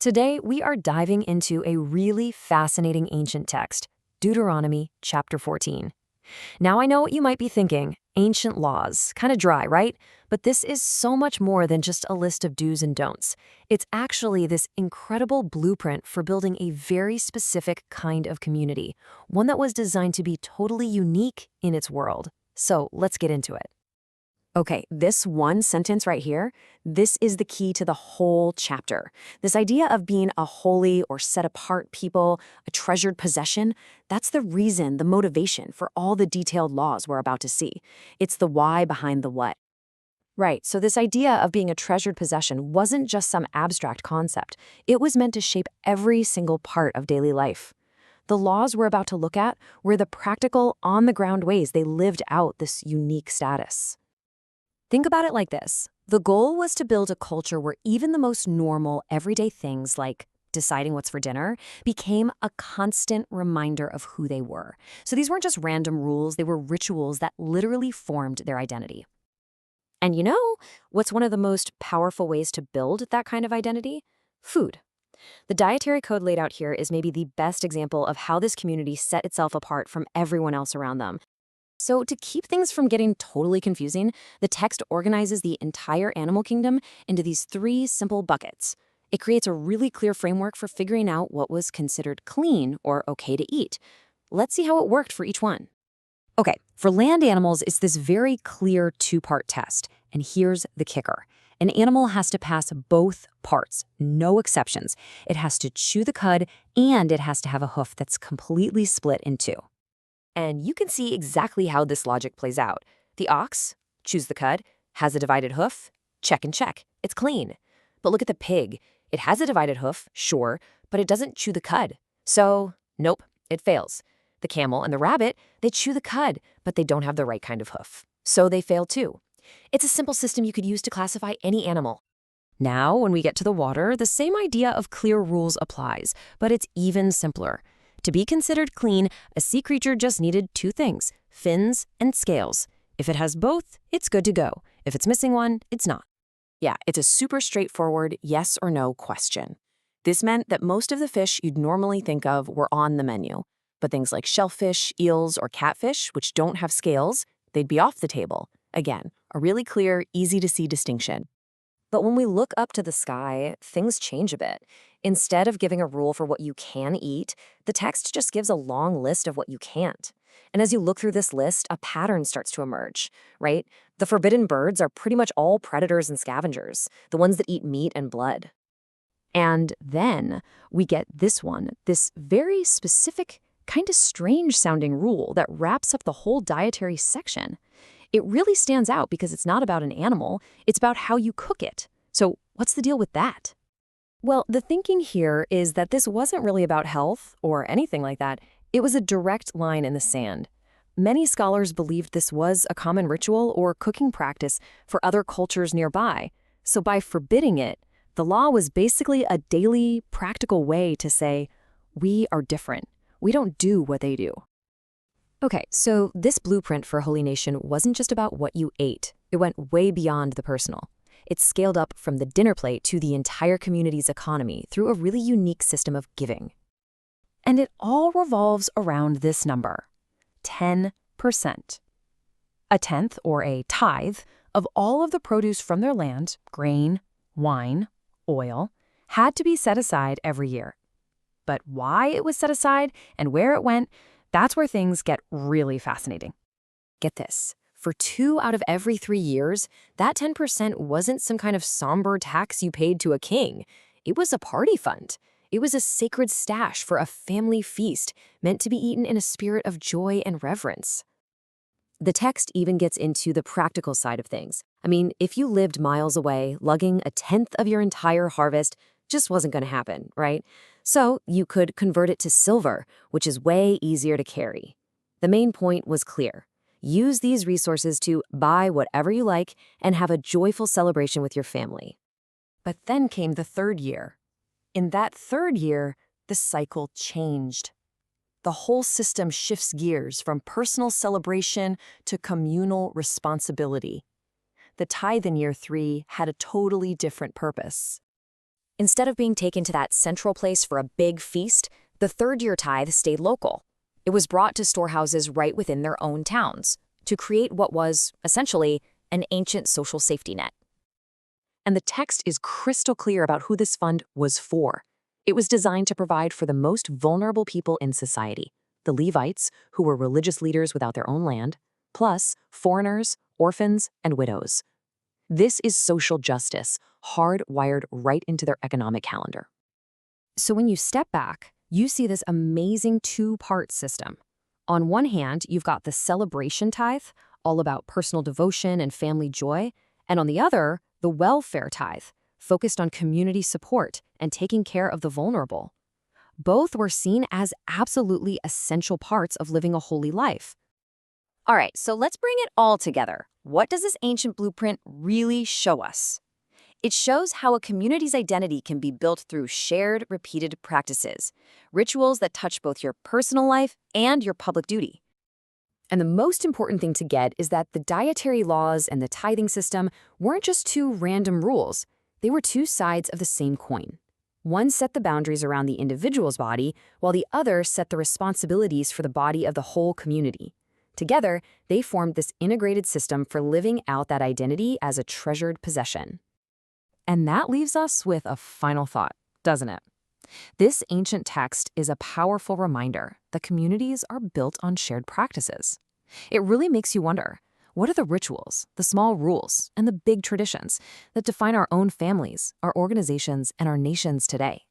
Today, we are diving into a really fascinating ancient text, Deuteronomy chapter 14. Now, I know what you might be thinking. Ancient laws, kind of dry, right? But this is so much more than just a list of do's and don'ts. It's actually this incredible blueprint for building a very specific kind of community, one that was designed to be totally unique in its world. So let's get into it. Okay, this one sentence right here, this is the key to the whole chapter. This idea of being a holy or set-apart people, a treasured possession, that's the reason, the motivation for all the detailed laws we're about to see. It's the why behind the what. Right, so this idea of being a treasured possession wasn't just some abstract concept. It was meant to shape every single part of daily life. The laws we're about to look at were the practical, on-the-ground ways they lived out this unique status. Think about it like this. The goal was to build a culture where even the most normal, everyday things like deciding what's for dinner became a constant reminder of who they were. So these weren't just random rules, they were rituals that literally formed their identity. And you know what's one of the most powerful ways to build that kind of identity? Food. The dietary code laid out here is maybe the best example of how this community set itself apart from everyone else around them. So to keep things from getting totally confusing, the text organizes the entire animal kingdom into these three simple buckets. It creates a really clear framework for figuring out what was considered clean or okay to eat. Let's see how it worked for each one. Okay, for land animals, it's this very clear two-part test. And here's the kicker. An animal has to pass both parts, no exceptions. It has to chew the cud, and it has to have a hoof that's completely split in two. And you can see exactly how this logic plays out. The ox chews the cud, has a divided hoof, check and check. It's clean. But look at the pig. It has a divided hoof, sure, but it doesn't chew the cud. So, nope, it fails. The camel and the rabbit, they chew the cud, but they don't have the right kind of hoof. So they fail too. It's a simple system you could use to classify any animal. Now, when we get to the water, the same idea of clear rules applies, but it's even simpler. To be considered clean, a sea creature just needed two things, fins and scales. If it has both, it's good to go. If it's missing one, it's not. Yeah, it's a super straightforward yes or no question. This meant that most of the fish you'd normally think of were on the menu. But things like shellfish, eels, or catfish, which don't have scales, they'd be off the table. Again, a really clear, easy-to-see distinction. But when we look up to the sky, things change a bit. Instead of giving a rule for what you can eat, the text just gives a long list of what you can't. And as you look through this list, a pattern starts to emerge, right? The forbidden birds are pretty much all predators and scavengers, the ones that eat meat and blood. And then we get this one, this very specific, kind of strange-sounding rule that wraps up the whole dietary section. It really stands out because it's not about an animal, it's about how you cook it. So what's the deal with that? Well, the thinking here is that this wasn't really about health or anything like that. It was a direct line in the sand. Many scholars believed this was a common ritual or cooking practice for other cultures nearby. So by forbidding it, the law was basically a daily, practical way to say, we are different. We don't do what they do. Okay, so this blueprint for Holy Nation wasn't just about what you ate. It went way beyond the personal. It scaled up from the dinner plate to the entire community's economy through a really unique system of giving. And it all revolves around this number, 10%. A tenth, or a tithe, of all of the produce from their land, grain, wine, oil, had to be set aside every year. But why it was set aside and where it went, that's where things get really fascinating. Get this. For 2 out of every 3 years, that 10% wasn't some kind of somber tax you paid to a king. It was a party fund. It was a sacred stash for a family feast meant to be eaten in a spirit of joy and reverence. The text even gets into the practical side of things. I mean, if you lived miles away, lugging a tenth of your entire harvest just wasn't going to happen, right? So you could convert it to silver, which is way easier to carry. The main point was clear. Use these resources to buy whatever you like and have a joyful celebration with your family. But then came the 3rd year. In that 3rd year, the cycle changed. The whole system shifts gears from personal celebration to communal responsibility. The tithe in year 3 had a totally different purpose. Instead of being taken to that central place for a big feast, the third-year tithe stayed local. It was brought to storehouses right within their own towns to create what was, essentially, an ancient social safety net. And the text is crystal clear about who this fund was for. It was designed to provide for the most vulnerable people in society, the Levites, who were religious leaders without their own land, plus foreigners, orphans, and widows. This is social justice, hardwired right into their economic calendar. So when you step back, you see this amazing two-part system. On one hand, you've got the celebration tithe, all about personal devotion and family joy, and on the other, the welfare tithe, focused on community support and taking care of the vulnerable. Both were seen as absolutely essential parts of living a holy life. All right, so let's bring it all together. What does this ancient blueprint really show us? It shows how a community's identity can be built through shared, repeated practices, rituals that touch both your personal life and your public duty. And the most important thing to get is that the dietary laws and the tithing system weren't just two random rules. They were two sides of the same coin. One set the boundaries around the individual's body, while the other set the responsibilities for the body of the whole community. Together, they formed this integrated system for living out that identity as a treasured possession. And that leaves us with a final thought, doesn't it? This ancient text is a powerful reminder that communities are built on shared practices. It really makes you wonder, what are the rituals, the small rules, and the big traditions that define our own families, our organizations, and our nations today?